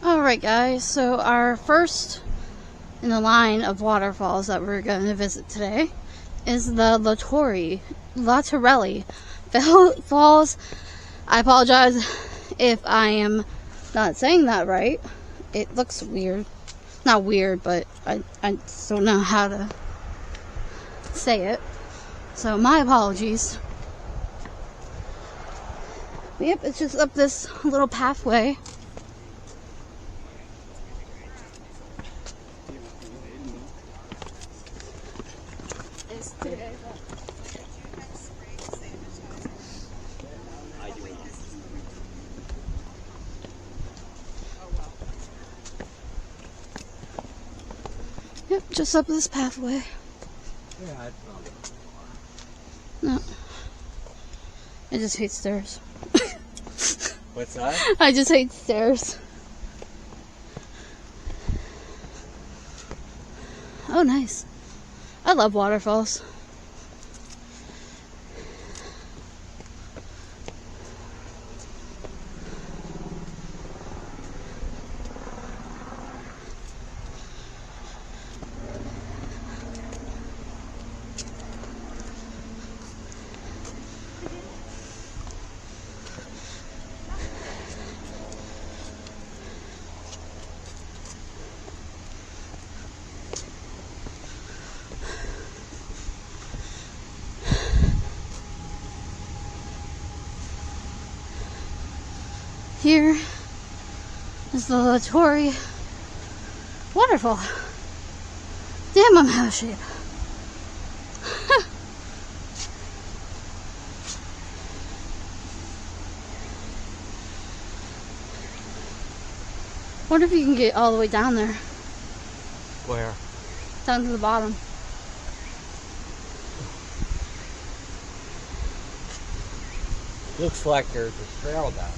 Alright guys, so our first in the line of waterfalls that we're going to visit today is the Latorelli Falls. I apologize if I am not saying that right. It looks weird. Not weird, but I just don't know how to say it. So my apologies. But yep, it's just up this little pathway. Yep, just up this pathway. Yeah, No. I just hate stairs. what's that? I just hate stairs. Oh, nice. I love waterfalls. Here is the Latorelli Waterfall. Damn, I'm out of shape. Wonder if you can get all the way down there. Where? Down to the bottom. Looks like there's a trail down there.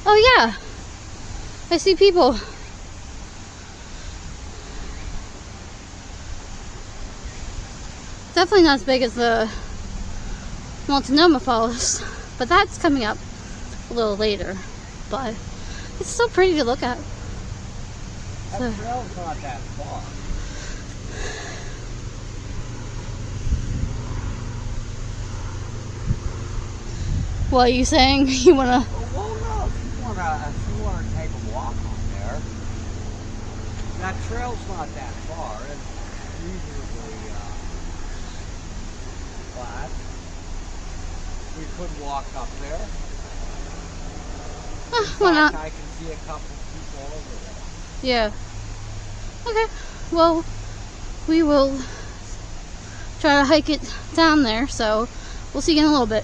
Oh yeah, I see people. Definitely not as big as the Multnomah Falls, but that's coming up a little later. But it's still pretty to look at. That So, trail's not that far. what are you saying? You wanna? Well, no, if you wanna take a walk on there, that trail's not that far. It's reasonably flat. We could walk up there. Why In not? fact, I can see a couple people over there. Yeah. Okay. Well, we will try to hike it down there. So we'll see you in a little bit.